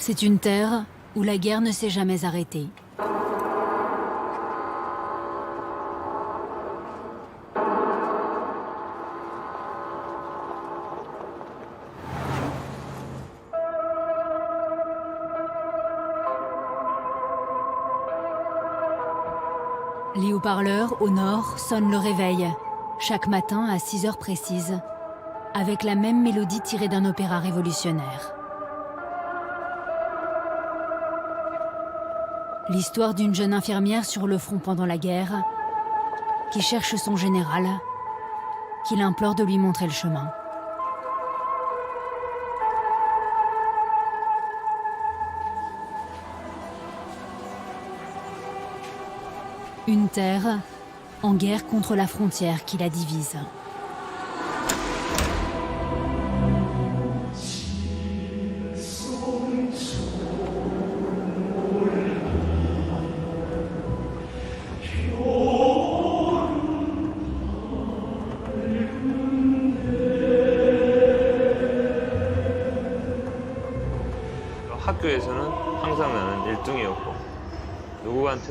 C'est une terre où la guerre ne s'est jamais arrêtée. Les haut-parleurs, au nord, sonnent le réveil, chaque matin à 6 heures précises, avec la même mélodie tirée d'un opéra révolutionnaire. L'histoire d'une jeune infirmière sur le front pendant la guerre, qui cherche son général, qui l'implore de lui montrer le chemin. Une terre en guerre contre la frontière qui la divise.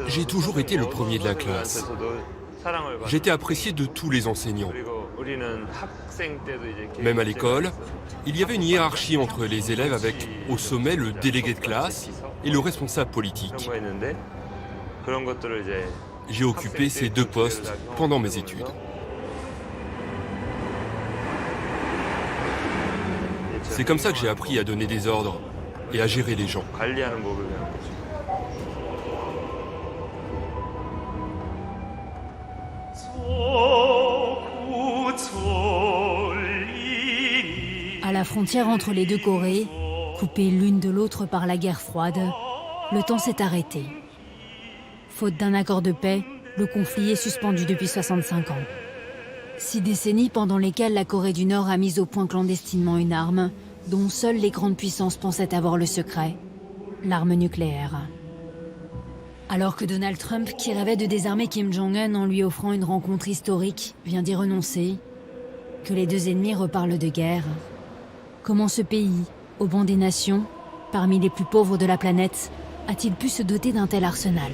J'ai toujours été le premier de la classe. J'étais apprécié de tous les enseignants. Même à l'école, il y avait une hiérarchie entre les élèves avec, au sommet, le délégué de classe et le responsable politique. J'ai occupé ces deux postes pendant mes études. C'est comme ça que j'ai appris à donner des ordres et à gérer les gens. À la frontière entre les deux Corées, coupées l'une de l'autre par la guerre froide, le temps s'est arrêté. Faute d'un accord de paix, le conflit est suspendu depuis 65 ans. 6 décennies pendant lesquelles la Corée du Nord a mis au point clandestinement une arme dont seules les grandes puissances pensaient avoir le secret, l'arme nucléaire. Alors que Donald Trump, qui rêvait de désarmer Kim Jong-un en lui offrant une rencontre historique, vient d'y renoncer, que les deux ennemis reparlent de guerre, comment ce pays, au banc des nations, parmi les plus pauvres de la planète, a-t-il pu se doter d'un tel arsenal?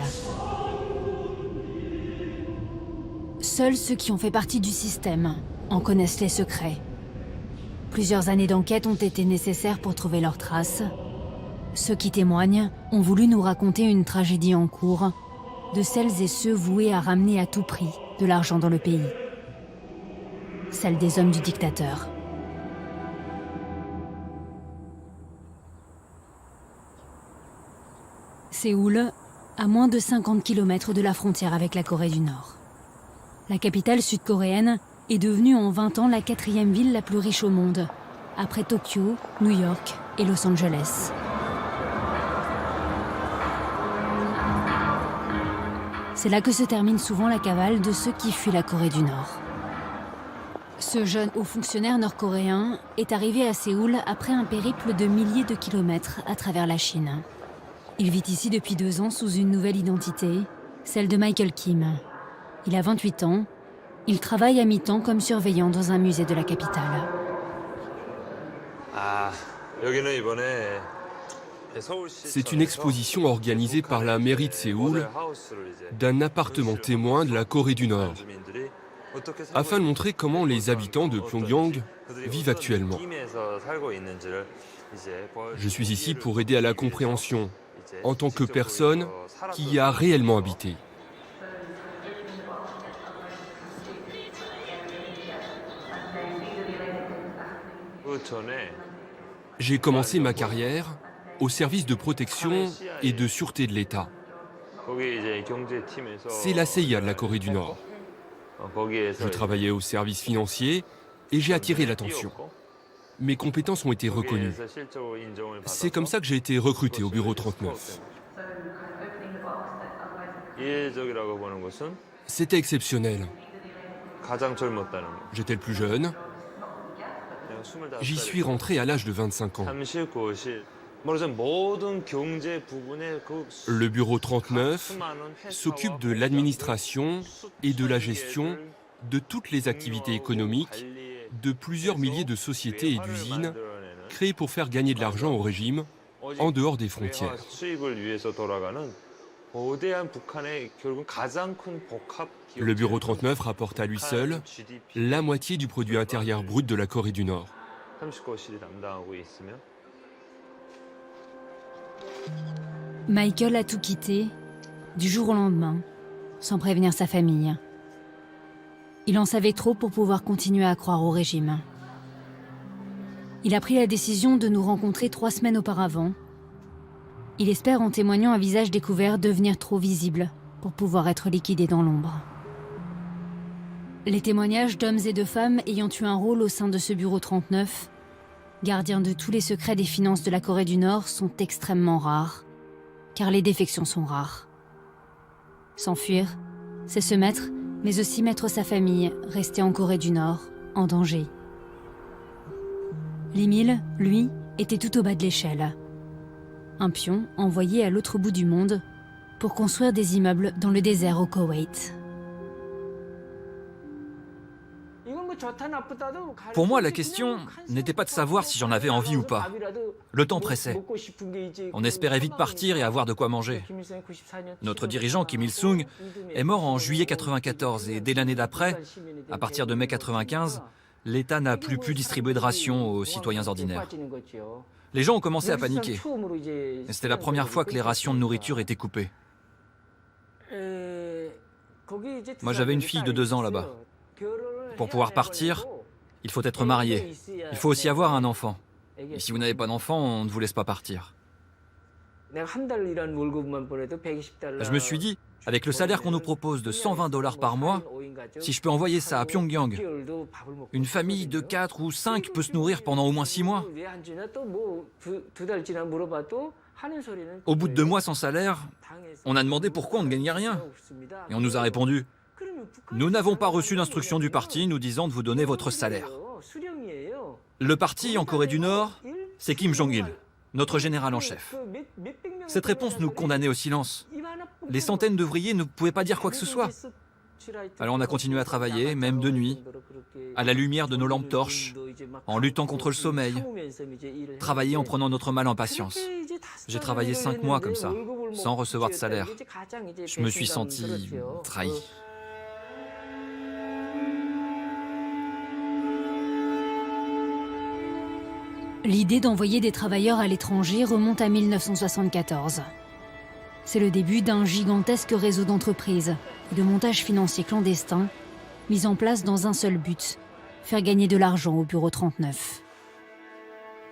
Seuls ceux qui ont fait partie du système en connaissent les secrets. Plusieurs années d'enquête ont été nécessaires pour trouver leurs traces. Ceux qui témoignent ont voulu nous raconter une tragédie en cours de celles et ceux voués à ramener à tout prix de l'argent dans le pays. Celle des hommes du dictateur. Séoul, à moins de 50 km de la frontière avec la Corée du Nord. La capitale sud-coréenne est devenue en 20 ans la 4e ville la plus riche au monde, après Tokyo, New York et Los Angeles. C'est là que se termine souvent la cavale de ceux qui fuient la Corée du Nord. Ce jeune haut fonctionnaire nord-coréen est arrivé à Séoul après un périple de milliers de kilomètres à travers la Chine. Il vit ici depuis 2 ans sous une nouvelle identité, celle de Michael Kim. Il a 28 ans. Il travaille à mi-temps comme surveillant dans un musée de la capitale. C'est une exposition organisée par la mairie de Séoul d'un appartement témoin de la Corée du Nord, afin de montrer comment les habitants de Pyongyang vivent actuellement. Je suis ici pour aider à la compréhension, en tant que personne qui y a réellement habité. J'ai commencé ma carrière au service de protection et de sûreté de l'État. C'est la CIA de la Corée du Nord. Je travaillais au service financier et j'ai attiré l'attention. Mes compétences ont été reconnues. C'est comme ça que j'ai été recruté au bureau 39. C'était exceptionnel. J'étais le plus jeune. J'y suis rentré à l'âge de 25 ans. Le bureau 39 s'occupe de l'administration et de la gestion de toutes les activités économiques de plusieurs milliers de sociétés et d'usines créées pour faire gagner de l'argent au régime en dehors des frontières. Le bureau 39 rapporte à lui seul la moitié du produit intérieur brut de la Corée du Nord. Michael a tout quitté, du jour au lendemain, sans prévenir sa famille. Il en savait trop pour pouvoir continuer à croire au régime. Il a pris la décision de nous rencontrer 3 semaines auparavant. Il espère, en témoignant un visage découvert, devenir trop visible pour pouvoir être liquidé dans l'ombre. Les témoignages d'hommes et de femmes ayant eu un rôle au sein de ce bureau 39, gardien de tous les secrets des finances de la Corée du Nord, sont extrêmement rares, car les défections sont rares. S'enfuir, c'est se mettre, mais aussi mettre sa famille, restée en Corée du Nord, en danger. Lee Mil, lui, était tout au bas de l'échelle. Un pion envoyé à l'autre bout du monde pour construire des immeubles dans le désert au Koweït. Pour moi, la question n'était pas de savoir si j'en avais envie ou pas. Le temps pressait. On espérait vite partir et avoir de quoi manger. Notre dirigeant, Kim Il-sung, est mort en juillet 1994 et dès l'année d'après, à partir de mai 1995, l'État n'a plus pu distribuer de rations aux citoyens ordinaires. Les gens ont commencé à paniquer. Et c'était la première fois que les rations de nourriture étaient coupées. Moi, j'avais une fille de 2 ans là-bas. Pour pouvoir partir, il faut être marié. Il faut aussi avoir un enfant. Et si vous n'avez pas d'enfant, on ne vous laisse pas partir. Je me suis dit, avec le salaire qu'on nous propose de $120 par mois, si je peux envoyer ça à Pyongyang, une famille de 4 ou 5 peut se nourrir pendant au moins 6 mois. Au bout de 2 mois sans salaire, on a demandé pourquoi on ne gagnait rien. Et on nous a répondu, nous n'avons pas reçu d'instruction du parti nous disant de vous donner votre salaire. Le parti en Corée du Nord, c'est Kim Jong-il, notre général en chef. Cette réponse nous condamnait au silence. Les centaines d'ouvriers ne pouvaient pas dire quoi que ce soit. Alors on a continué à travailler, même de nuit, à la lumière de nos lampes torches, en luttant contre le sommeil, travailler en prenant notre mal en patience. J'ai travaillé 5 mois comme ça, sans recevoir de salaire. Je me suis senti trahi. L'idée d'envoyer des travailleurs à l'étranger remonte à 1974. C'est le début d'un gigantesque réseau d'entreprises et de montages financiers clandestins mis en place dans un seul but, faire gagner de l'argent au bureau 39.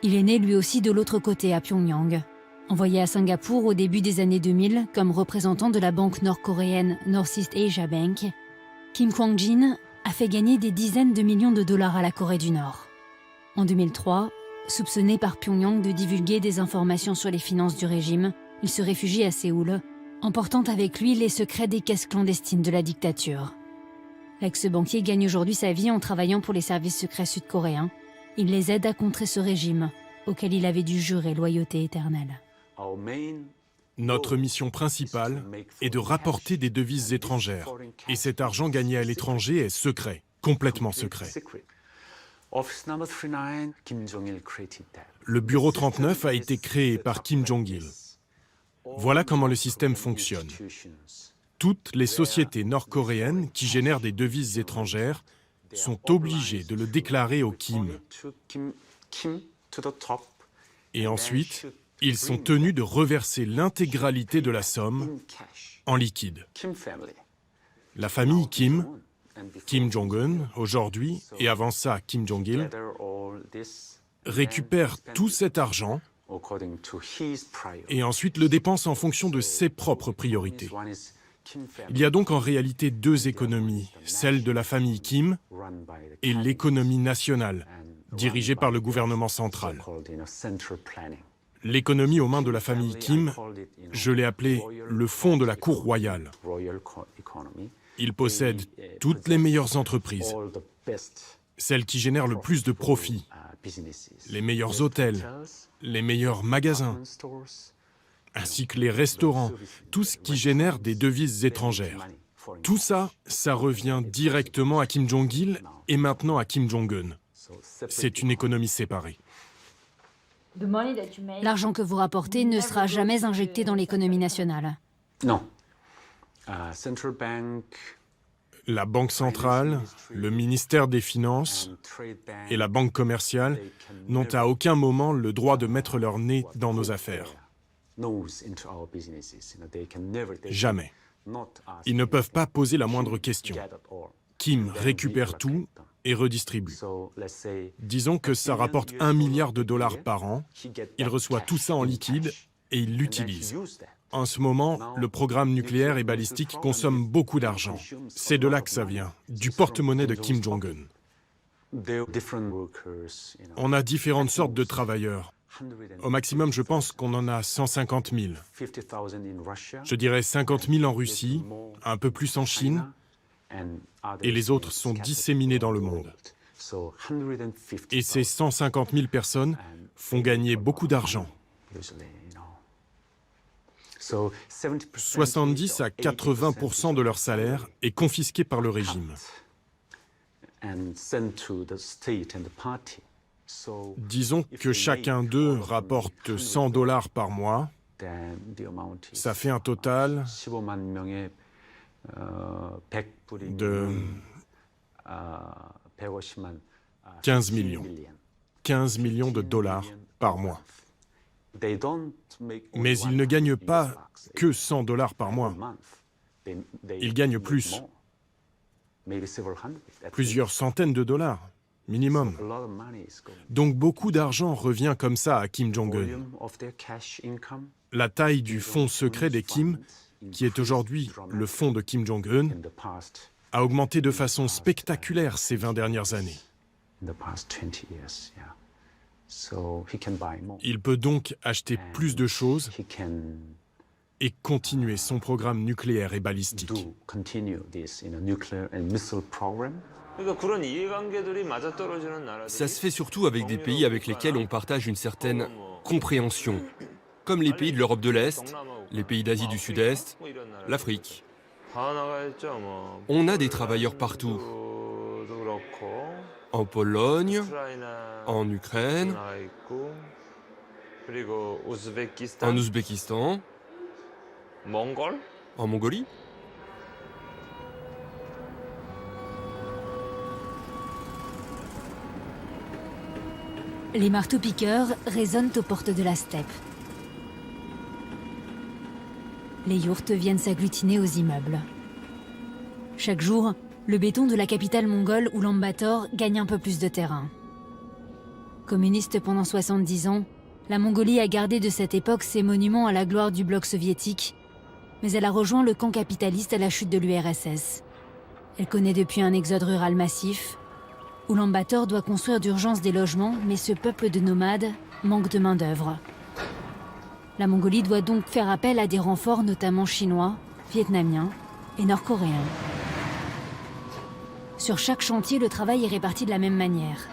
Il est né lui aussi de l'autre côté à Pyongyang. Envoyé à Singapour au début des années 2000 comme représentant de la banque nord-coréenne Northeast Asia Bank, Kim Kwang-jin a fait gagner des dizaines de millions de dollars à la Corée du Nord. En 2003, soupçonné par Pyongyang de divulguer des informations sur les finances du régime, il se réfugie à Séoul, emportant avec lui les secrets des caisses clandestines de la dictature. L'ex-banquier gagne aujourd'hui sa vie en travaillant pour les services secrets sud-coréens. Il les aide à contrer ce régime, auquel il avait dû jurer loyauté éternelle. Notre mission principale est de rapporter des devises étrangères. Et cet argent gagné à l'étranger est secret, complètement secret. Le bureau 39 a été créé par Kim Jong-il. Voilà comment le système fonctionne. Toutes les sociétés nord-coréennes qui génèrent des devises étrangères sont obligées de le déclarer au Kim. Et ensuite, ils sont tenus de reverser l'intégralité de la somme en liquide. La famille Kim, Kim Jong-un aujourd'hui, et avant ça Kim Jong-il, récupère tout cet argent et ensuite le dépense en fonction de ses propres priorités. Il y a donc en réalité 2 économies, celle de la famille Kim et l'économie nationale, dirigée par le gouvernement central. L'économie aux mains de la famille Kim, je l'ai appelée le fonds de la cour royale. Il possède toutes les meilleures entreprises, celles qui génèrent le plus de profits, les meilleurs hôtels, les meilleurs magasins, ainsi que les restaurants, tout ce qui génère des devises étrangères. Tout ça, ça revient directement à Kim Jong-il et maintenant à Kim Jong-un. C'est une économie séparée. L'argent que vous rapportez ne sera jamais injecté dans l'économie nationale. Non. La Banque centrale, le ministère des Finances et la Banque commerciale n'ont à aucun moment le droit de mettre leur nez dans nos affaires. Jamais. Ils ne peuvent pas poser la moindre question. Kim récupère tout et redistribue. Disons que ça rapporte $1 milliard par an. Il reçoit tout ça en liquide et il l'utilise. En ce moment, le programme nucléaire et balistique consomme beaucoup d'argent. C'est de là que ça vient, du porte-monnaie de Kim Jong-un. On a différentes sortes de travailleurs. Au maximum, je pense qu'on en a 150 000. Je dirais 50 000 en Russie, un peu plus en Chine, et les autres sont disséminés dans le monde. Et ces 150 000 personnes font gagner beaucoup d'argent. 70 à 80% de leur salaire est confisqué par le régime. Disons que chacun d'eux rapporte $100 par mois. Ça fait un total de 15 millions. 15 millions de dollars par mois. Mais ils ne gagnent pas que $100 par mois. Ils gagnent plus. Plusieurs centaines de dollars, minimum. Donc beaucoup d'argent revient comme ça à Kim Jong-un. La taille du fonds secret des Kim, qui est aujourd'hui le fonds de Kim Jong-un, a augmenté de façon spectaculaire ces 20 dernières années. Il peut donc acheter plus de choses et continuer son programme nucléaire et balistique. Ça se fait surtout avec des pays avec lesquels on partage une certaine compréhension, comme les pays de l'Europe de l'Est, les pays d'Asie du Sud-Est, l'Afrique. On a des travailleurs partout. En Pologne, en Ukraine, en Ouzbékistan, en Mongolie. Les marteaux-piqueurs résonnent aux portes de la steppe. Les yourtes viennent s'agglutiner aux immeubles. Chaque jour, le béton de la capitale mongole, Oulan-Bator, gagne un peu plus de terrain. Communiste pendant 70 ans, la Mongolie a gardé de cette époque ses monuments à la gloire du bloc soviétique, mais elle a rejoint le camp capitaliste à la chute de l'URSS. Elle connaît depuis un exode rural massif. Oulan-Bator doit construire d'urgence des logements, mais ce peuple de nomades manque de main-d'œuvre. La Mongolie doit donc faire appel à des renforts notamment chinois, vietnamiens et nord-coréens. Sur chaque chantier, le travail est réparti de la même manière.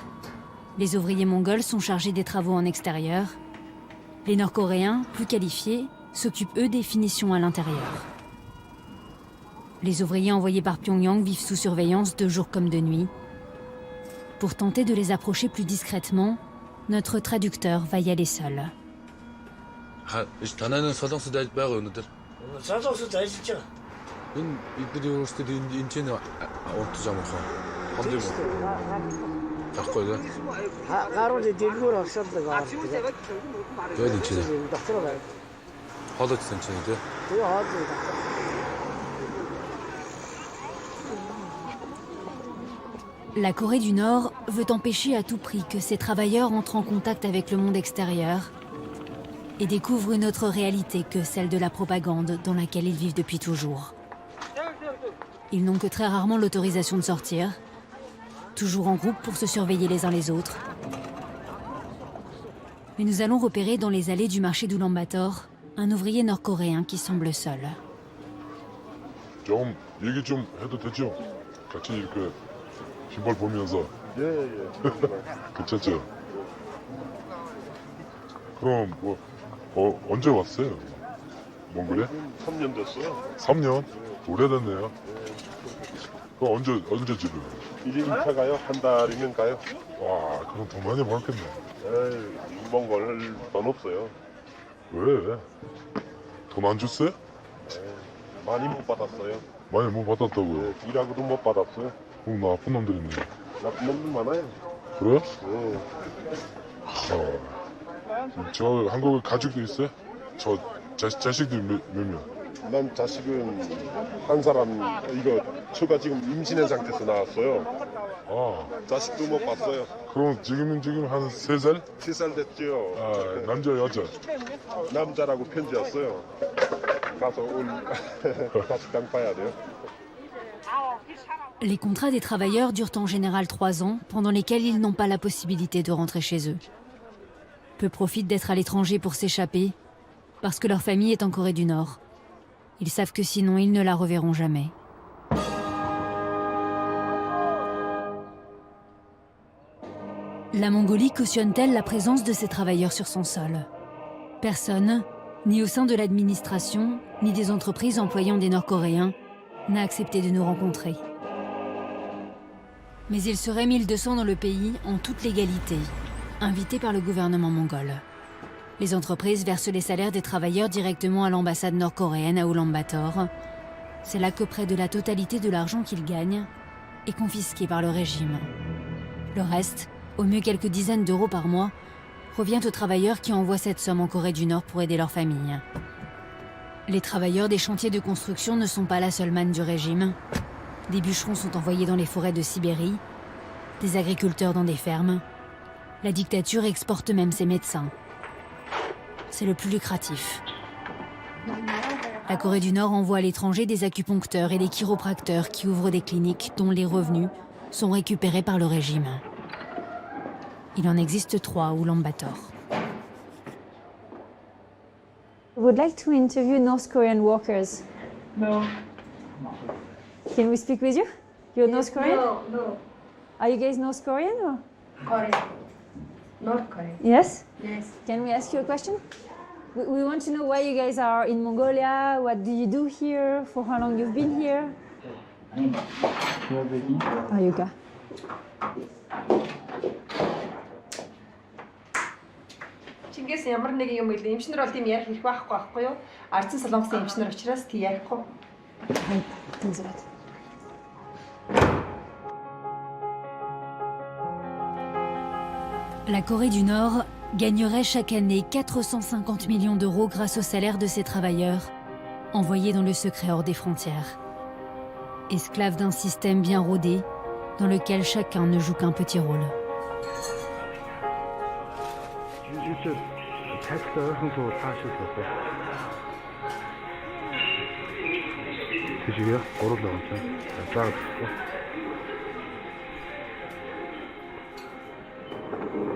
Les ouvriers mongols sont chargés des travaux en extérieur. Les Nord-Coréens, plus qualifiés, s'occupent eux des finitions à l'intérieur. Les ouvriers envoyés par Pyongyang vivent sous surveillance de jour comme de nuit. Pour tenter de les approcher plus discrètement, notre traducteur va y aller seul. La Corée du Nord veut empêcher à tout prix que ces travailleurs entrent en contact avec le monde extérieur et découvrent une autre réalité que celle de la propagande dans laquelle ils vivent depuis toujours. Ils n'ont que très rarement l'autorisation de sortir, toujours en groupe pour se surveiller les uns les autres. Mais nous allons repérer dans les allées du marché d'Oulan-Bator un ouvrier nord-coréen qui semble seul. 좀 얘기 좀 해도 되죠? 같이 이렇게 신발 보면서. 예. 괜찮죠? 그럼 뭐 언제 왔어요? 몽골에? 3년 됐어요. 3년? 오래됐네요. 그럼 언제 집에? 1인 2차 가요? 한 달이면 가요? 와, 그럼 돈 많이 벌겠네. 에이, 이번 걸돈 없어요. 왜? 돈 안 줬어요? 많이 못 받았어요. 많이 못 받았다고요? 일하고도 못 받았어요. 그럼 나쁜 놈들이네. 나쁜 놈들 많아요. 그래요? 저 한국에 가족도 있어요? 저 자식들 몇 명? 난 자식은 한 사람, 이거 처가 지금 임신한 상태에서 나왔어요. 자식도 못 봤어요. 그럼 지금 한 3살? 3살 됐죠. 남자 여자? 남자라고 편지 왔어요. 가서 자식당 봐야 돼요. Les contrats des travailleurs durent en général 3 ans, pendant lesquels ils n'ont pas la possibilité de rentrer chez eux. Peu profitent d'être à l'étranger pour s'échapper, parce que leur famille est en Corée du Nord. Ils savent que sinon ils ne la reverront jamais. La Mongolie cautionne-t-elle la présence de ces travailleurs sur son sol? Personne, ni au sein de l'administration, ni des entreprises employant des Nord-Coréens, n'a accepté de nous rencontrer. Mais il serait 1200 dans le pays en toute légalité, invités par le gouvernement mongol. Les entreprises versent les salaires des travailleurs directement à l'ambassade nord-coréenne à Ulaanbaatar. C'est là que près de la totalité de l'argent qu'ils gagnent est confisqué par le régime. Le reste, au mieux quelques dizaines d'euros par mois, revient aux travailleurs qui envoient cette somme en Corée du Nord pour aider leur famille. Les travailleurs des chantiers de construction ne sont pas la seule manne du régime. Des bûcherons sont envoyés dans les forêts de Sibérie, des agriculteurs dans des fermes. La dictature exporte même ses médecins. C'est le plus lucratif. La Corée du Nord envoie à l'étranger des acupuncteurs et des chiropracteurs qui ouvrent des cliniques dont les revenus sont récupérés par le régime. Il en existe 3 à Ulaanbaatar. I would like to interview North Korean workers. No. Can we speak with you? You're North Korean? No. Are you guys North Korean or? Korean. Not Korean. Yes? Yes. Can we ask you a question? We want to know why you guys are in Mongolia, what do you do here, for how long you've been here? Yuka. Чингээс ямар нэг юм ил эмчнэр бол тийм ярих хэрэг байхгүй юу? Ардсан солонгосын эмчнэр учраас тийм ярихгүй. La Corée du Nord gagnerait chaque année 450 millions d'euros grâce au salaire de ses travailleurs, envoyés dans le secret hors des frontières. Esclaves d'un système bien rodé, dans lequel chacun ne joue qu'un petit rôle.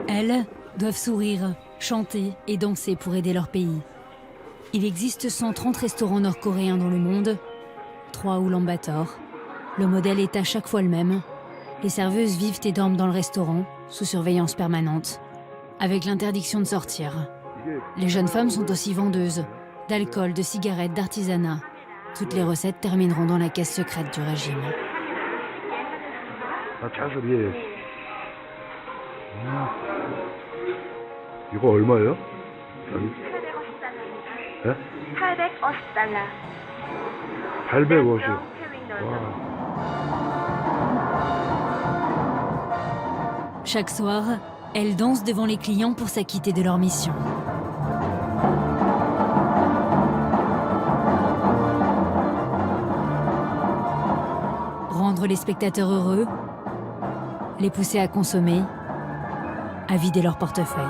Elles doivent sourire, chanter et danser pour aider leur pays. Il existe 130 restaurants nord-coréens dans le monde, 3 à Ulaanbaatar. Le modèle est à chaque fois le même. Les serveuses vivent et dorment dans le restaurant, sous surveillance permanente, avec l'interdiction de sortir. Les jeunes femmes sont aussi vendeuses, d'alcool, de cigarettes, d'artisanat. Toutes les recettes termineront dans la caisse secrète du régime. 이거 얼마예요? 850달러. 850. Chaque soir, elles dansent devant les clients pour s'acquitter de leur mission. Rendre les spectateurs heureux, les pousser à consommer, à vider leur portefeuille.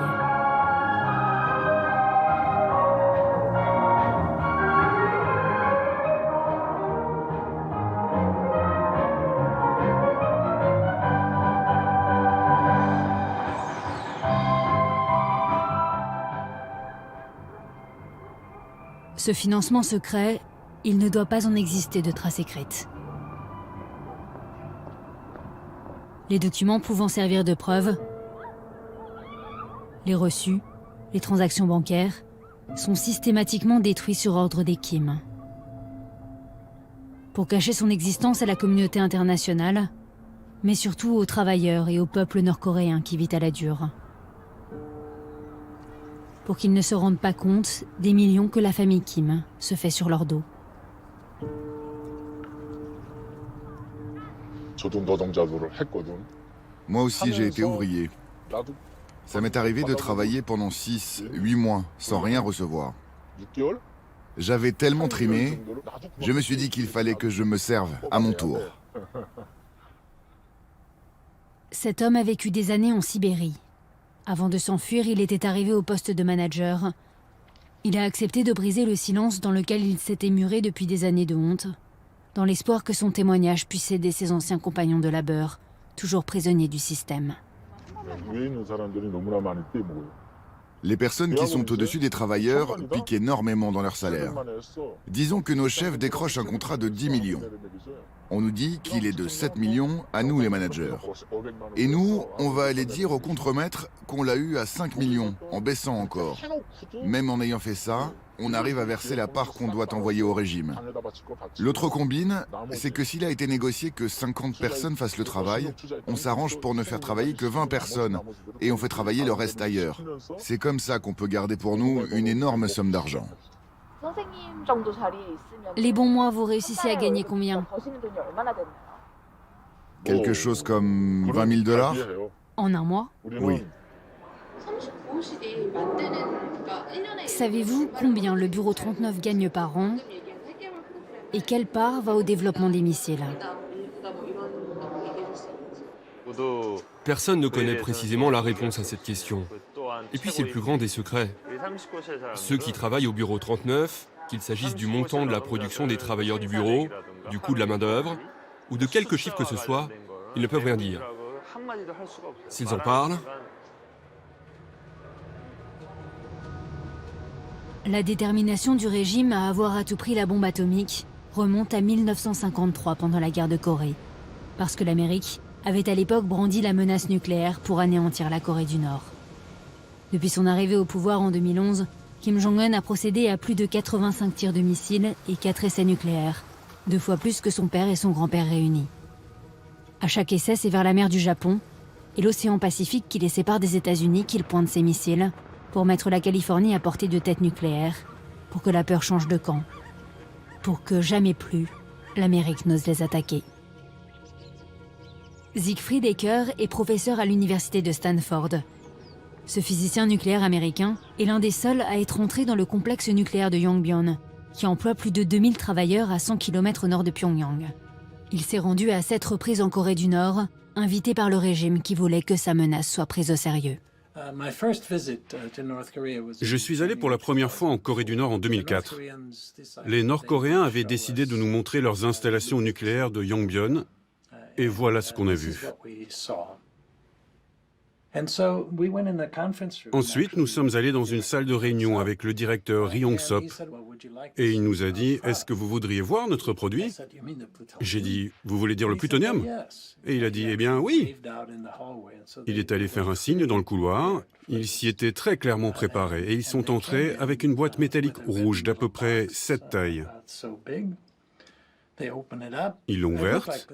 Ce financement secret, il ne doit pas en exister de traces écrites. Les documents pouvant servir de preuve, les reçus, les transactions bancaires, sont systématiquement détruits sur ordre des Kim. Pour cacher son existence à la communauté internationale, mais surtout aux travailleurs et au peuple nord-coréen qui vit à la dure. Pour qu'ils ne se rendent pas compte des millions que la famille Kim se fait sur leur dos. Moi aussi, j'ai été ouvrier. Ça m'est arrivé de travailler pendant 6-8 mois sans rien recevoir. J'avais tellement trimé, je me suis dit qu'il fallait que je me serve à mon tour. Cet homme a vécu des années en Sibérie. Avant de s'enfuir, il était arrivé au poste de manager. Il a accepté de briser le silence dans lequel il s'était muré depuis des années de honte, dans l'espoir que son témoignage puisse aider ses anciens compagnons de labeur, toujours prisonniers du système. Les personnes qui sont au-dessus des travailleurs piquent énormément dans leur salaire. Disons que nos chefs décrochent un contrat de 10 millions. On nous dit qu'il est de 7 millions à nous les managers. Et nous, on va aller dire au contremaître qu'on l'a eu à 5 millions, en baissant encore. Même en ayant fait ça, on arrive à verser la part qu'on doit envoyer au régime. L'autre combine, c'est que s'il a été négocié que 50 personnes fassent le travail, on s'arrange pour ne faire travailler que 20 personnes, et on fait travailler le reste ailleurs. C'est comme ça qu'on peut garder pour nous une énorme somme d'argent. Les bons mois, vous réussissez à gagner combien? Quelque chose comme 20 000 $? En un mois? Oui. Savez-vous combien le Bureau 39 gagne par an? Et quelle part va au développement des missiles? Personne ne connaît précisément la réponse à cette question. Et puis c'est le plus grand des secrets. Ceux qui travaillent au Bureau 39, qu'il s'agisse du montant de la production des travailleurs du bureau, du coût de la main-d'œuvre, ou de quelque chiffre que ce soit, ils ne peuvent rien dire. S'ils en parlent... La détermination du régime à avoir à tout prix la bombe atomique remonte à 1953 pendant la guerre de Corée, parce que l'Amérique avait à l'époque brandi la menace nucléaire pour anéantir la Corée du Nord. Depuis son arrivée au pouvoir en 2011, Kim Jong-un a procédé à plus de 85 tirs de missiles et 4 essais nucléaires, 2 fois plus que son père et son grand-père réunis. À chaque essai, c'est vers la mer du Japon et l'océan Pacifique qui les sépare des États-Unis qu'il pointe ses missiles pour mettre la Californie à portée de tête nucléaire, pour que la peur change de camp, pour que jamais plus l'Amérique n'ose les attaquer. Siegfried Ecker est professeur à l'université de Stanford. Ce physicien nucléaire américain est l'un des seuls à être entré dans le complexe nucléaire de Yongbyon, qui emploie plus de 2000 travailleurs à 100 km au nord de Pyongyang. Il s'est rendu à 7 reprises en Corée du Nord, invité par le régime qui voulait que sa menace soit prise au sérieux. Je suis allé pour la première fois en Corée du Nord en 2004. Les Nord-Coréens avaient décidé de nous montrer leurs installations nucléaires de Yongbyon, et voilà ce qu'on a vu. Ensuite, nous sommes allés dans une salle de réunion avec le directeur Ri Yong-sop, et il nous a dit « Est-ce que vous voudriez voir notre produit ?» J'ai dit « Vous voulez dire le plutonium ?» Et il a dit « Eh bien, oui !» Il est allé faire un signe dans le couloir, il s'y était très clairement préparé, et ils sont entrés avec une boîte métallique rouge d'à peu près cette taille. Ils l'ont ouverte,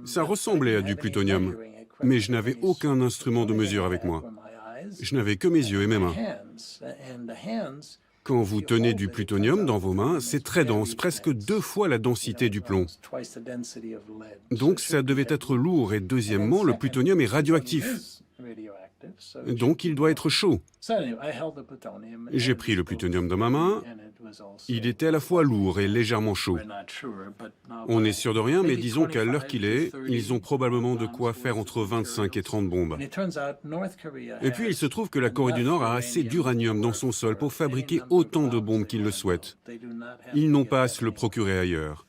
ça ressemblait à du plutonium, mais je n'avais aucun instrument de mesure avec moi. Je n'avais que mes yeux et mes mains. Quand vous tenez du plutonium dans vos mains, c'est très dense, presque 2 fois la densité du plomb. Donc ça devait être lourd, et deuxièmement, le plutonium est radioactif. Donc il doit être chaud. J'ai pris le plutonium dans ma main. Il était à la fois lourd et légèrement chaud. On n'est sûr de rien, mais disons qu'à l'heure qu'il est, ils ont probablement de quoi faire entre 25 et 30 bombes. Et puis il se trouve que la Corée du Nord a assez d'uranium dans son sol pour fabriquer autant de bombes qu'ils le souhaitent. Ils n'ont pas à se le procurer ailleurs.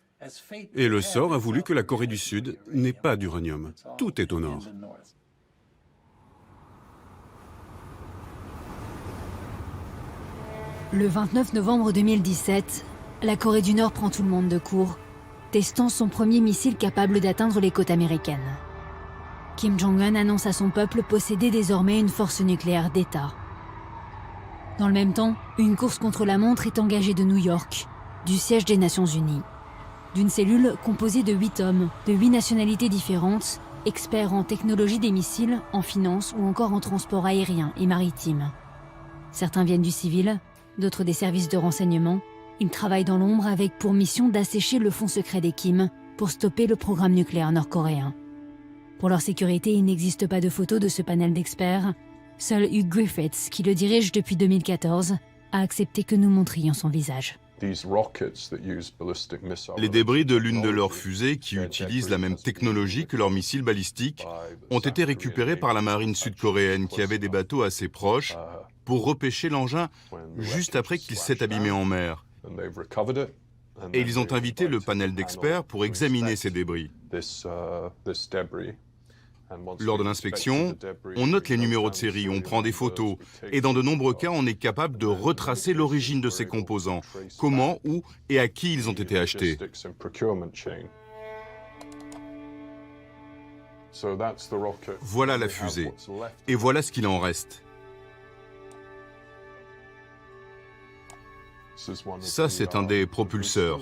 Et le sort a voulu que la Corée du Sud n'ait pas d'uranium. Tout est au nord. Le 29 novembre 2017, la Corée du Nord prend tout le monde de court, testant son premier missile capable d'atteindre les côtes américaines. Kim Jong-un annonce à son peuple posséder désormais une force nucléaire d'État. Dans le même temps, une course contre la montre est engagée de New York, du siège des Nations Unies. D'une cellule composée de 8 hommes, de 8 nationalités différentes, experts en technologie des missiles, en finance ou encore en transport aérien et maritime. Certains viennent du civil, d'autres des services de renseignement. Ils travaillent dans l'ombre avec pour mission d'assécher le fonds secret des Kim pour stopper le programme nucléaire nord-coréen. Pour leur sécurité, il n'existe pas de photos de ce panel d'experts. Seul Hugh Griffiths, qui le dirige depuis 2014, a accepté que nous montrions son visage. Les débris de l'une de leurs fusées, qui utilisent la même technologie que leurs missiles balistiques, ont été récupérés par la marine sud-coréenne qui avait des bateaux assez proches pour repêcher l'engin juste après qu'il s'est abîmé en mer. Et ils ont invité le panel d'experts pour examiner ces débris. Lors de l'inspection, on note les numéros de série, on prend des photos, et dans de nombreux cas, on est capable de retracer l'origine de ces composants, comment, où et à qui ils ont été achetés. Voilà la fusée, et voilà ce qu'il en reste. Ça, c'est un des propulseurs.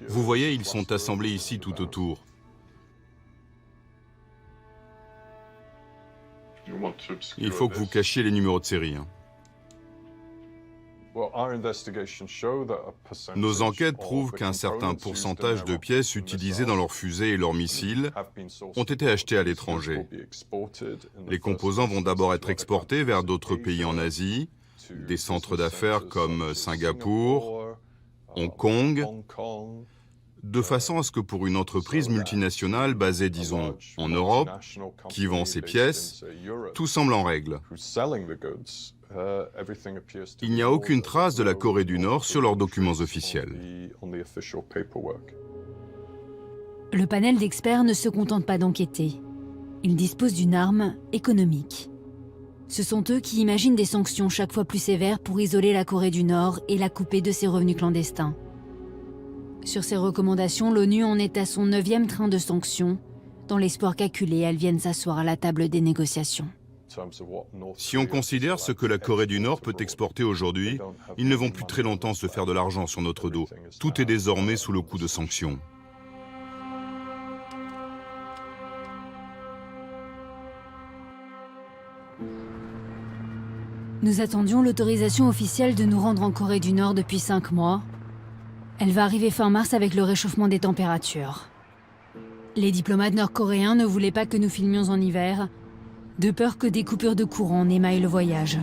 Vous voyez, ils sont assemblés ici tout autour. Il faut que vous cachiez les numéros de série. Nos enquêtes prouvent qu'un certain pourcentage de pièces utilisées dans leurs fusées et leurs missiles ont été achetées à l'étranger. Les composants vont d'abord être exportés vers d'autres pays en Asie, des centres d'affaires comme Singapour, Hong Kong, de façon à ce que pour une entreprise multinationale basée, disons, en Europe, qui vend ses pièces, tout semble en règle. Il n'y a aucune trace de la Corée du Nord sur leurs documents officiels. Le panel d'experts ne se contente pas d'enquêter. Ils disposent d'une arme économique. Ce sont eux qui imaginent des sanctions chaque fois plus sévères pour isoler la Corée du Nord et la couper de ses revenus clandestins. Sur ces recommandations, l'ONU en est à son 9e train de sanctions, dans l'espoir qu'acculées, elles viennent s'asseoir à la table des négociations. Si on considère ce que la Corée du Nord peut exporter aujourd'hui, ils ne vont plus très longtemps se faire de l'argent sur notre dos. Tout est désormais sous le coup de sanctions. Nous attendions l'autorisation officielle de nous rendre en Corée du Nord depuis 5 mois. Elle va arriver fin mars avec le réchauffement des températures. Les diplomates nord-coréens ne voulaient pas que nous filmions en hiver, de peur que des coupures de courant n'émaillent le voyage.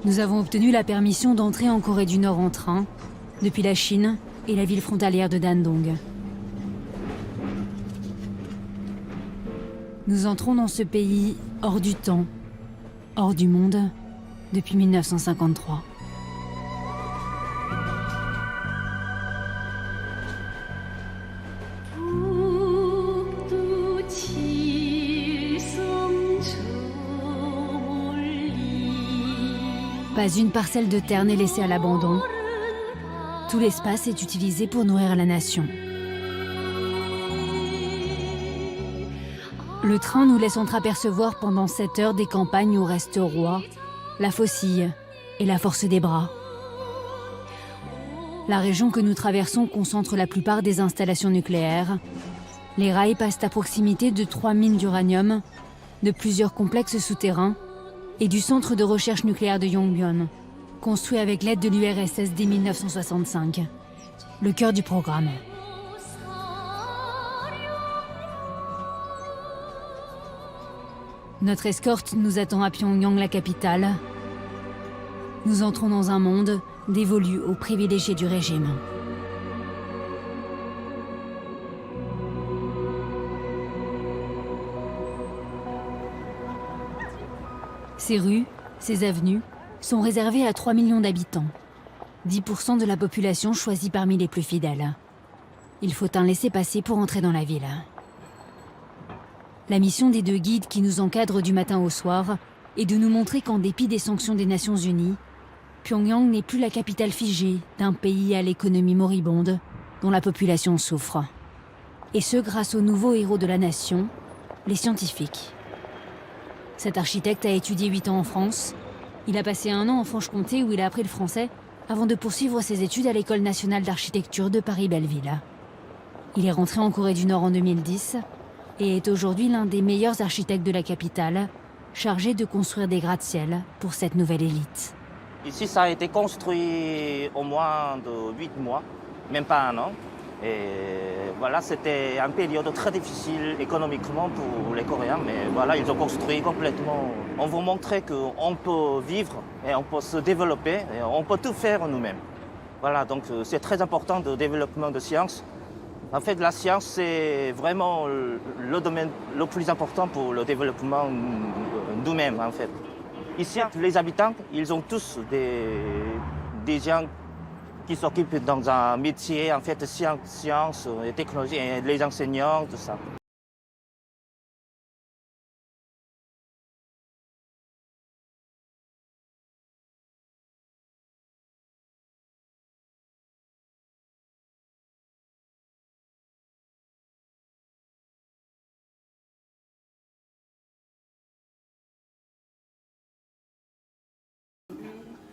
Nous avons obtenu la permission d'entrer en Corée du Nord en train, depuis la Chine et la ville frontalière de Dandong. Nous entrons dans ce pays hors du temps, hors du monde, depuis 1953. Pas une parcelle de terre n'est laissée à l'abandon. Tout l'espace est utilisé pour nourrir la nation. Le train nous laisse entreapercevoir pendant 7 heures des campagnes où restent roi, la faucille et la force des bras. La région que nous traversons concentre la plupart des installations nucléaires. Les rails passent à proximité de 3 mines d'uranium, de plusieurs complexes souterrains et du centre de recherche nucléaire de Yongbyon, construit avec l'aide de l'URSS dès 1965, le cœur du programme. Notre escorte nous attend à Pyongyang, la capitale. Nous entrons dans un monde dévolu aux privilégiés du régime. Ces rues, ces avenues, sont réservées à 3 millions d'habitants. 10% de la population choisie parmi les plus fidèles. Il faut un laissez-passer pour entrer dans la ville. La mission des 2 guides qui nous encadrent du matin au soir est de nous montrer qu'en dépit des sanctions des Nations Unies, Pyongyang n'est plus la capitale figée d'un pays à l'économie moribonde dont la population souffre. Et ce grâce aux nouveaux héros de la nation, les scientifiques. Cet architecte a étudié 8 ans en France. Il a passé 1 an en Franche-Comté où il a appris le français avant de poursuivre ses études à l'École nationale d'architecture de Paris-Belleville. Il est rentré en Corée du Nord en 2010 et est aujourd'hui l'un des meilleurs architectes de la capitale, chargé de construire des gratte-ciel pour cette nouvelle élite. Ici, ça a été construit au moins de 8 mois, même pas un an. Et voilà, c'était une période très difficile économiquement pour les Coréens, mais voilà, ils ont construit complètement. On veut montrer qu'on peut vivre et on peut se développer et on peut tout faire nous-mêmes. Voilà, donc c'est très important le développement de science. En fait, la science, c'est vraiment le domaine le plus important pour le développement nous-mêmes, en fait. Ici, les habitants, ils ont tous des gens qui s'occupent dans un métier, en fait, sciences et technologie, et les enseignants, tout ça.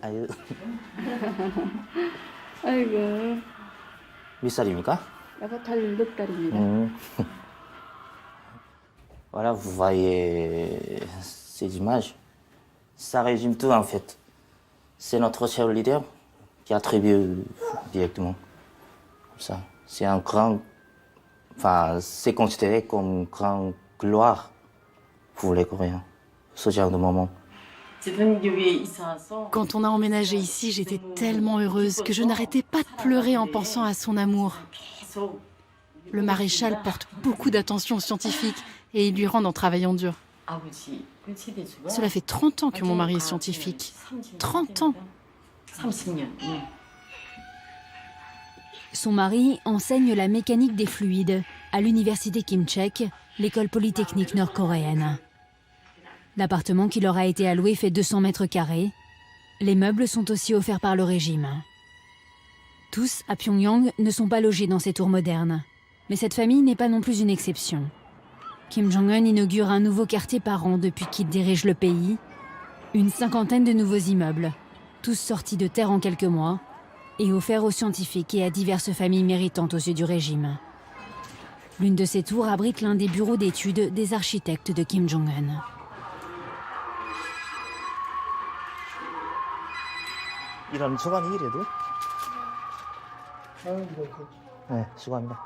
아유. 아이고. 몇 살입니까? 6살입니다. Voilà, vous voyez ces images. Ça résume tout en fait. C'est notre chef leader qui attribue directement. Comme ça. C'est un grand. Enfin, c'est considéré comme une grande gloire pour les Coréens, ce genre de moment. Quand on a emménagé ici, j'étais tellement heureuse que je n'arrêtais pas de pleurer en pensant à son amour. Le maréchal porte beaucoup d'attention aux scientifiques et ils lui rendent en travaillant dur. Cela fait 30 ans que mon mari est scientifique. 30 ans! Son mari enseigne la mécanique des fluides à l'université Kimchek, l'école polytechnique nord-coréenne. L'appartement qui leur a été alloué fait 200 mètres carrés. Les meubles sont aussi offerts par le régime. Tous, à Pyongyang, ne sont pas logés dans ces tours modernes. Mais cette famille n'est pas non plus une exception. Kim Jong-un inaugure un nouveau quartier par an depuis qu'il dirige le pays. Une 50aine de nouveaux immeubles, tous sortis de terre en quelques mois, et offerts aux scientifiques et à diverses familles méritantes aux yeux du régime. L'une de ces tours abrite l'un des bureaux d'études des architectes de Kim Jong-un. 이런 소감이 이래도? 네, 수고합니다.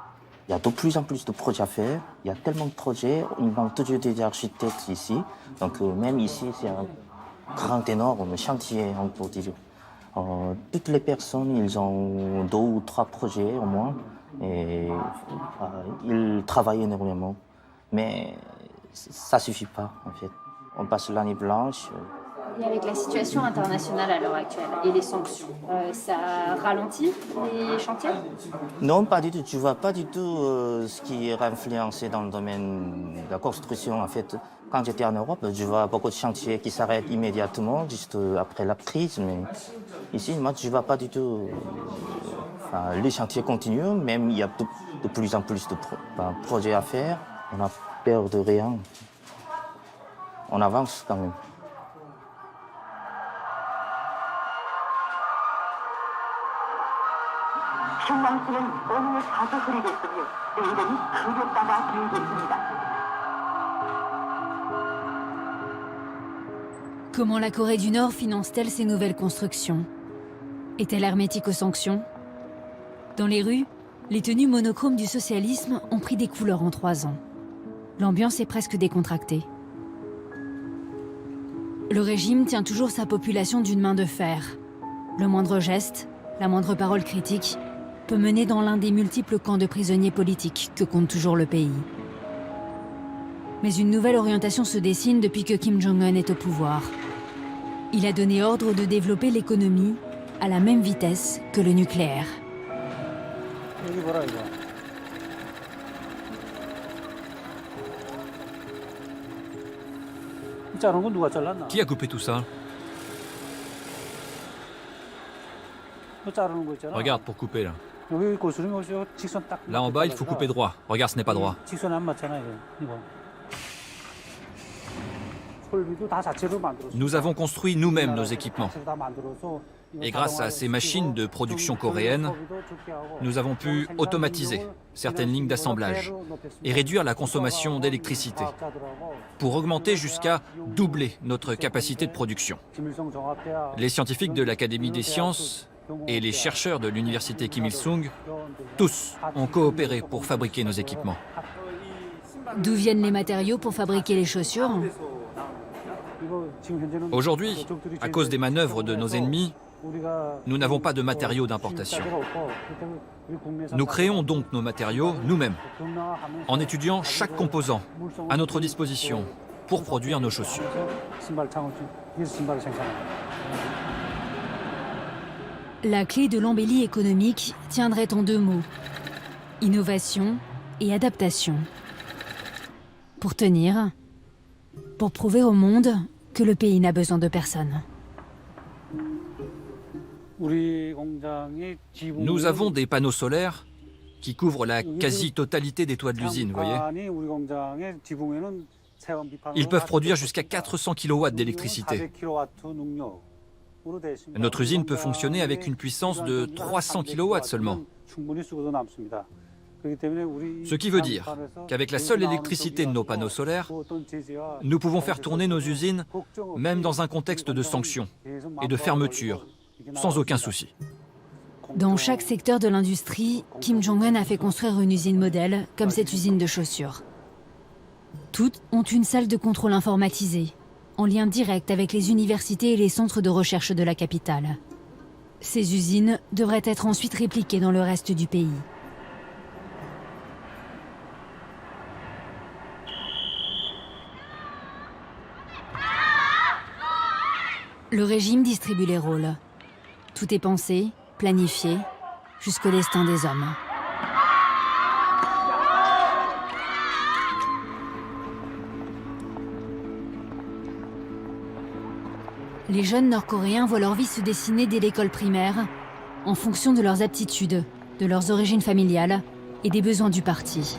Il y a de plus en plus de projets à faire. Il y a tellement de projets. Il manque toujours des architectes ici. Donc même ici, c'est un grand, énorme chantier, on peut dire. Toutes les personnes, ils ont 2 ou 3 projets au moins. Et ils travaillent énormément. Mais ça ne suffit pas, en fait. On passe l'année blanche. Et avec la situation internationale à l'heure actuelle et les sanctions, ça ralentit les chantiers? Non, pas du tout. Tu vois pas du tout ce qui est influencé dans le domaine de la construction. En fait, quand j'étais en Europe, je vois beaucoup de chantiers qui s'arrêtent immédiatement, juste après la crise. Mais ici, moi, je vois pas du tout. Enfin, les chantiers continuent, même il y a de plus en plus de projets à faire. On a peur de rien. On avance quand même. Comment la Corée du Nord finance-t-elle ces nouvelles constructions? Est-elle hermétique aux sanctions? Dans les rues, les tenues monochromes du socialisme ont pris des couleurs en 3 ans. L'ambiance est presque décontractée. Le régime tient toujours sa population d'une main de fer. Le moindre geste, la moindre parole critique peut mener dans l'un des multiples camps de prisonniers politiques que compte toujours le pays. Mais une nouvelle orientation se dessine depuis que Kim Jong-un est au pouvoir. Il a donné ordre de développer l'économie à la même vitesse que le nucléaire. Qui a coupé tout ça? Regarde pour couper là. Là en bas, il faut couper droit. Regarde, ce n'est pas droit. Nous avons construit nous-mêmes nos équipements. Et grâce à ces machines de production coréennes, nous avons pu automatiser certaines lignes d'assemblage et réduire la consommation d'électricité pour augmenter jusqu'à doubler notre capacité de production. Les scientifiques de l'Académie des sciences et les chercheurs de l'université Kim Il-sung, tous ont coopéré pour fabriquer nos équipements. D'où viennent les matériaux pour fabriquer les chaussures? Aujourd'hui, à cause des manœuvres de nos ennemis, nous n'avons pas de matériaux d'importation. Nous créons donc nos matériaux nous-mêmes, en étudiant chaque composant à notre disposition pour produire nos chaussures. La clé de l'embellie économique tiendrait en deux mots: innovation et adaptation. Pour tenir, pour prouver au monde que le pays n'a besoin de personne. Nous avons des panneaux solaires qui couvrent la quasi-totalité des toits de l'usine, vous voyez. Ils peuvent produire jusqu'à 400 kW d'électricité. Notre usine peut fonctionner avec une puissance de 300 kW seulement. Ce qui veut dire qu'avec la seule électricité de nos panneaux solaires, nous pouvons faire tourner nos usines même dans un contexte de sanctions et de fermeture, sans aucun souci. Dans chaque secteur de l'industrie, Kim Jong-un a fait construire une usine modèle, comme cette usine de chaussures. Toutes ont une salle de contrôle informatisée, en lien direct avec les universités et les centres de recherche de la capitale. Ces usines devraient être ensuite répliquées dans le reste du pays. Le régime distribue les rôles. Tout est pensé, planifié, jusqu'au destin des hommes. Les jeunes Nord-Coréens voient leur vie se dessiner dès l'école primaire, en fonction de leurs aptitudes, de leurs origines familiales et des besoins du parti.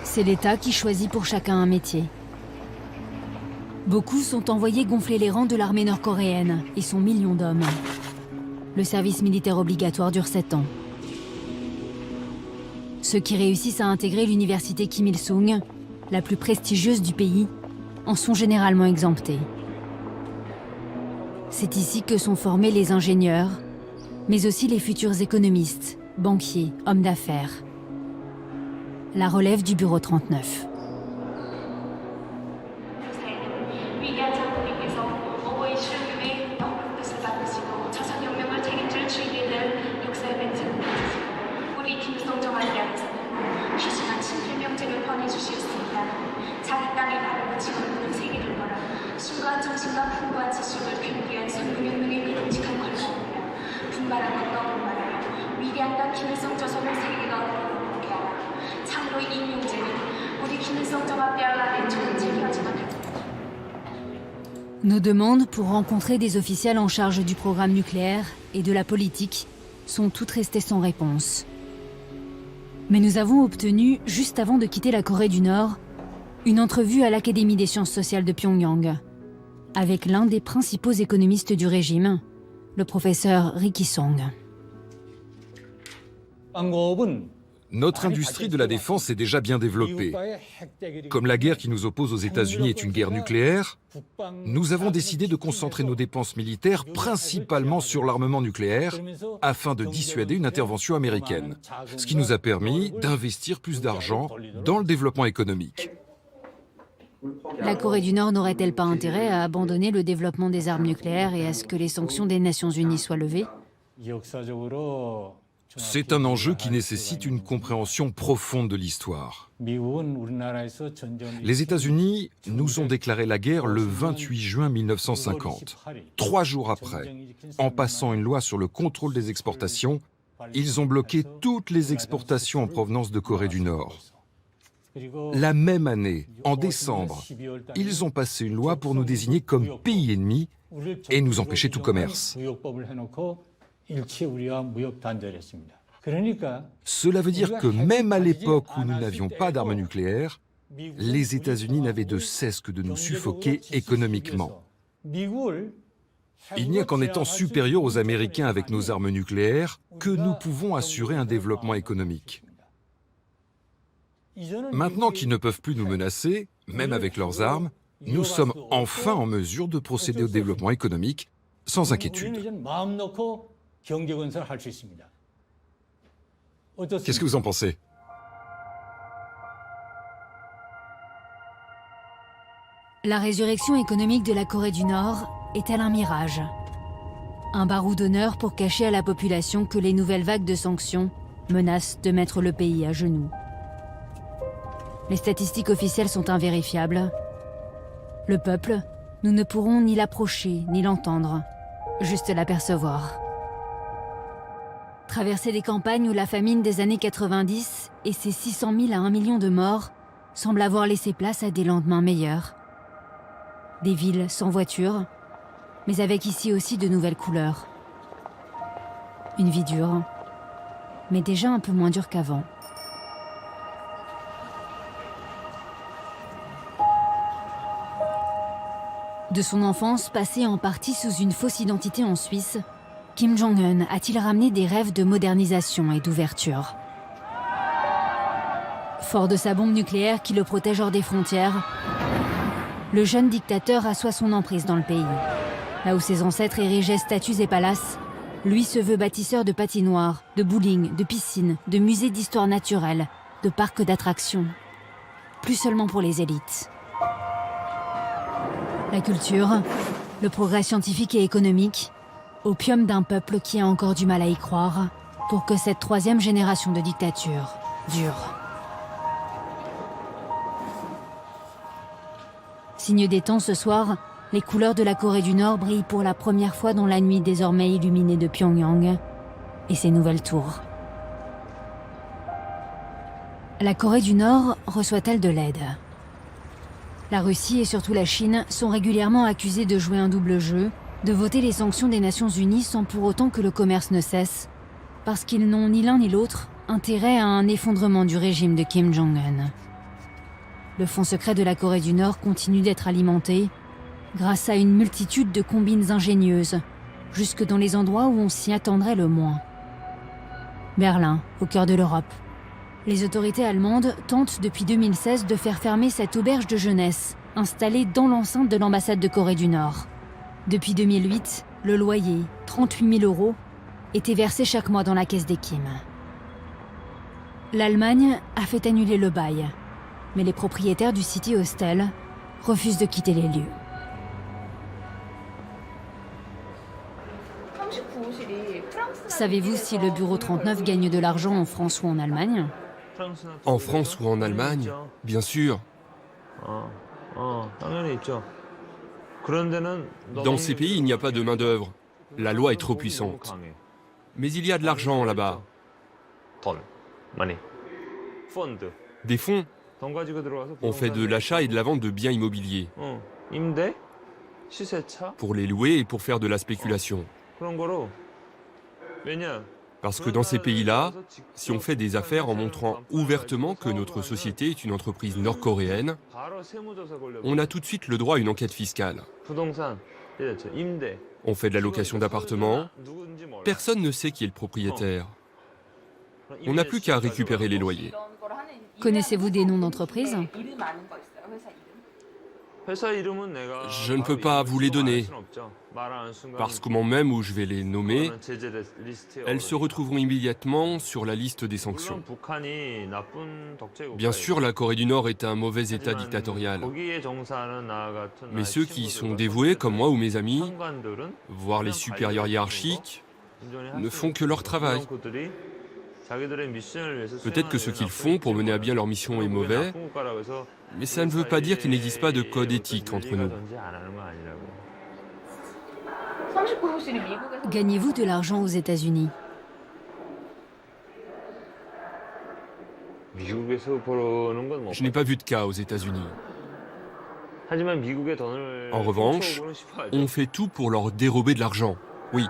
C'est l'État qui choisit pour chacun un métier. Beaucoup sont envoyés gonfler les rangs de l'armée nord-coréenne et son million d'hommes. Le service militaire obligatoire dure 7 ans. Ceux qui réussissent à intégrer l'université Kim Il-sung, la plus prestigieuse du pays, en sont généralement exemptés. C'est ici que sont formés les ingénieurs, mais aussi les futurs économistes, banquiers, hommes d'affaires. La relève du bureau 39. Nos demandes pour rencontrer des officiels en charge du programme nucléaire et de la politique sont toutes restées sans réponse. Mais nous avons obtenu, juste avant de quitter la Corée du Nord, une entrevue à l'Académie des sciences sociales de Pyongyang, avec l'un des principaux économistes du régime, le professeur Ri Ki-song. Notre industrie de la défense est déjà bien développée. Comme la guerre qui nous oppose aux États-Unis est une guerre nucléaire, nous avons décidé de concentrer nos dépenses militaires principalement sur l'armement nucléaire afin de dissuader une intervention américaine, ce qui nous a permis d'investir plus d'argent dans le développement économique. La Corée du Nord n'aurait-elle pas intérêt à abandonner le développement des armes nucléaires et à ce que les sanctions des Nations Unies soient levées ? C'est un enjeu qui nécessite une compréhension profonde de l'histoire. Les États-Unis nous ont déclaré la guerre le 28 juin 1950. 3 jours après, en passant une loi sur le contrôle des exportations, ils ont bloqué toutes les exportations en provenance de Corée du Nord. La même année, en décembre, ils ont passé une loi pour nous désigner comme pays ennemi et nous empêcher tout commerce. Cela veut dire que même à l'époque où nous n'avions pas d'armes nucléaires, les États-Unis n'avaient de cesse que de nous suffoquer économiquement. Il n'y a qu'en étant supérieurs aux Américains avec nos armes nucléaires que nous pouvons assurer un développement économique. Maintenant qu'ils ne peuvent plus nous menacer, même avec leurs armes, nous sommes enfin en mesure de procéder au développement économique sans inquiétude. Qu'est-ce que vous en pensez? La résurrection économique de la Corée du Nord est-elle un mirage? Un barreau d'honneur pour cacher à la population que les nouvelles vagues de sanctions menacent de mettre le pays à genoux. Les statistiques officielles sont invérifiables. Le peuple, nous ne pourrons ni l'approcher ni l'entendre, juste l'apercevoir. Traverser des campagnes où la famine des années 90 et ses 600 000 à 1 million de morts semblent avoir laissé place à des lendemains meilleurs. Des villes sans voiture, mais avec ici aussi de nouvelles couleurs. Une vie dure, mais déjà un peu moins dure qu'avant. De son enfance passée en partie sous une fausse identité en Suisse, Kim Jong-un a-t-il ramené des rêves de modernisation et d'ouverture? Fort de sa bombe nucléaire qui le protège hors des frontières, le jeune dictateur assoit son emprise dans le pays. Là où ses ancêtres érigeaient statues et palaces, lui se veut bâtisseur de patinoires, de bowling, de piscines, de musées d'histoire naturelle, de parcs d'attractions. Plus seulement pour les élites. La culture, le progrès scientifique et économique, opium d'un peuple qui a encore du mal à y croire, pour que cette troisième génération de dictature dure. Signe des temps ce soir, les couleurs de la Corée du Nord brillent pour la première fois dans la nuit désormais illuminée de Pyongyang et ses nouvelles tours. La Corée du Nord reçoit-elle de l'aide? La Russie et surtout la Chine sont régulièrement accusées de jouer un double jeu, de voter les sanctions des Nations Unies sans pour autant que le commerce ne cesse, parce qu'ils n'ont ni l'un ni l'autre intérêt à un effondrement du régime de Kim Jong-un. Le fonds secret de la Corée du Nord continue d'être alimenté grâce à une multitude de combines ingénieuses, jusque dans les endroits où on s'y attendrait le moins. Berlin, au cœur de l'Europe. Les autorités allemandes tentent depuis 2016 de faire fermer cette auberge de jeunesse, installée dans l'enceinte de l'ambassade de Corée du Nord. Depuis 2008, le loyer, 38 000 €, était versé chaque mois dans la caisse des Kim. L'Allemagne a fait annuler le bail, mais les propriétaires du City Hostel refusent de quitter les lieux. Savez-vous si le bureau 39 gagne de l'argent en France ou en Allemagne? En France ou en Allemagne, bien sûr. Dans ces pays, il n'y a pas de main-d'œuvre. La loi est trop puissante. Mais il y a de l'argent là-bas. Des fonds. On fait de l'achat et de la vente de biens immobiliers. Pour les louer et pour faire de la spéculation. Parce que dans ces pays-là, si on fait des affaires en montrant ouvertement que notre société est une entreprise nord-coréenne, on a tout de suite le droit à une enquête fiscale. On fait de la location d'appartements, personne ne sait qui est le propriétaire. On n'a plus qu'à récupérer les loyers. Connaissez-vous des noms d'entreprises? Je ne peux pas vous les donner, parce qu'au moment même où je vais les nommer, elles se retrouveront immédiatement sur la liste des sanctions. Bien sûr, la Corée du Nord est un mauvais État dictatorial. Mais ceux qui y sont dévoués, comme moi ou mes amis, voire les supérieurs hiérarchiques, ne font que leur travail. Peut-être que ce qu'ils font pour mener à bien leur mission est mauvais, mais ça ne veut pas dire qu'il n'existe pas de code éthique entre nous. Gagnez-vous de l'argent aux États-Unis? Je n'ai pas vu de cas aux États-Unis. En revanche, on fait tout pour leur dérober de l'argent, oui.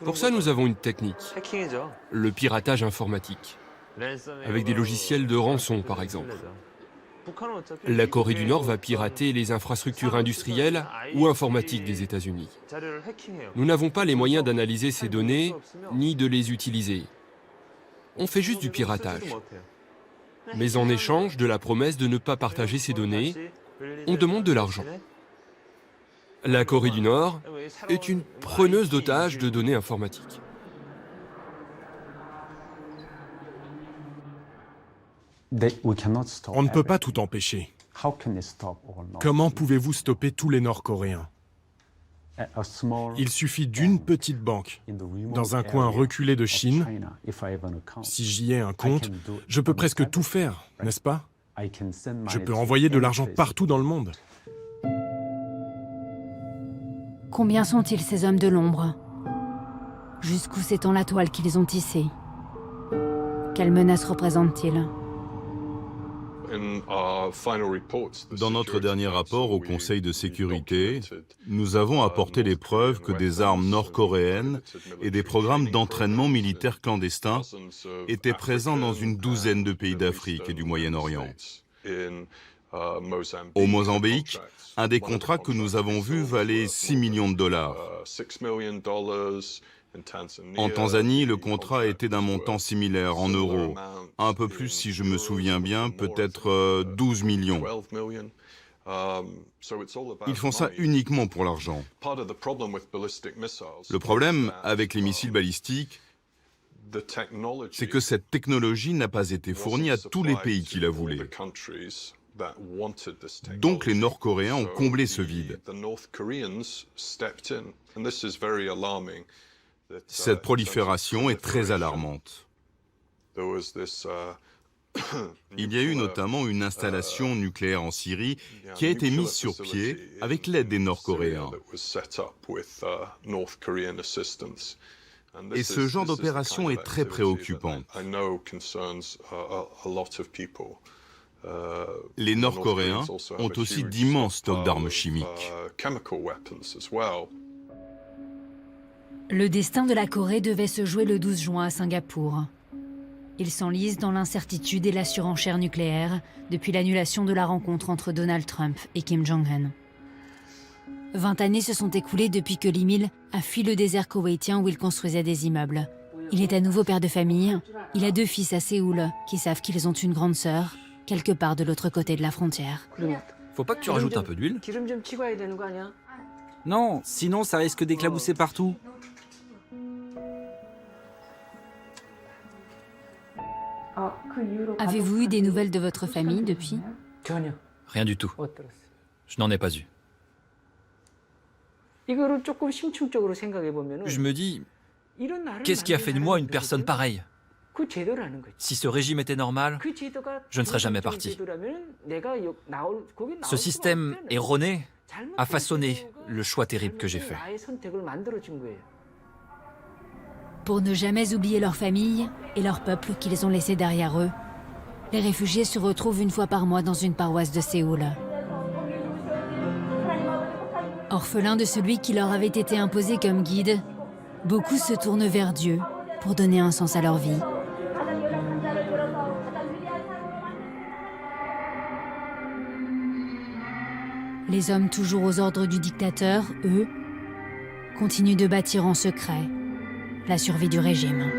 Pour ça, nous avons une technique, le piratage informatique, avec des logiciels de rançon, par exemple. La Corée du Nord va pirater les infrastructures industrielles ou informatiques des États-Unis. Nous n'avons pas les moyens d'analyser ces données, ni de les utiliser. On fait juste du piratage. Mais en échange de la promesse de ne pas partager ces données, on demande de l'argent. La Corée du Nord est une preneuse d'otages de données informatiques. On ne peut pas tout empêcher. Comment pouvez-vous stopper tous les Nord-Coréens? Il suffit d'une petite banque, dans un coin reculé de Chine. Si j'y ai un compte, je peux presque tout faire, n'est-ce pas? Je peux envoyer de l'argent partout dans le monde. Combien sont-ils ces hommes de l'ombre? Jusqu'où s'étend la toile qu'ils ont tissée? Quelle menace représentent-ils? Dans notre dernier rapport au Conseil de sécurité, nous avons apporté les preuves que des armes nord-coréennes et des programmes d'entraînement militaire clandestins étaient présents dans une douzaine de pays d'Afrique et du Moyen-Orient. Au Mozambique, un des contrats que nous avons vus valait 6 millions de dollars. En Tanzanie, le contrat était d'un montant similaire en euros. Un peu plus, si je me souviens bien, peut-être 12 millions. Ils font ça uniquement pour l'argent. Le problème avec les missiles balistiques, c'est que cette technologie n'a pas été fournie à tous les pays qui la voulaient. Donc les Nord-Coréens ont comblé ce vide. Cette prolifération est très alarmante. Il y a eu notamment une installation nucléaire en Syrie qui a été mise sur pied avec l'aide des Nord-Coréens. Et ce genre d'opération est très préoccupante. Les Nord-Coréens ont aussi d'immenses stocks d'armes chimiques. Le destin de la Corée devait se jouer le 12 juin à Singapour. Ils s'enlisent dans l'incertitude et la surenchère nucléaire depuis l'annulation de la rencontre entre Donald Trump et Kim Jong-un. 20 années se sont écoulées depuis que Lee Mil a fui le désert koweïtien où il construisait des immeubles. Il est à nouveau père de famille. Il a 2 fils à Séoul qui savent qu'ils ont une grande sœur, quelque part de l'autre côté de la frontière. Faut pas que tu rajoutes un peu d'huile? Non, sinon ça risque d'éclabousser partout. Avez-vous eu des nouvelles de votre famille depuis? Rien du tout. Je n'en ai pas eu. Je me dis, qu'est-ce qui a fait de moi une personne pareille? Si ce régime était normal, je ne serais jamais parti. Ce système erroné a façonné le choix terrible que j'ai fait. Pour ne jamais oublier leur famille et leur peuple qu'ils ont laissé derrière eux, les réfugiés se retrouvent une fois par mois dans une paroisse de Séoul. Orphelins de celui qui leur avait été imposé comme guide, beaucoup se tournent vers Dieu pour donner un sens à leur vie. Les hommes toujours aux ordres du dictateur, eux, continuent de bâtir en secret la survie du régime.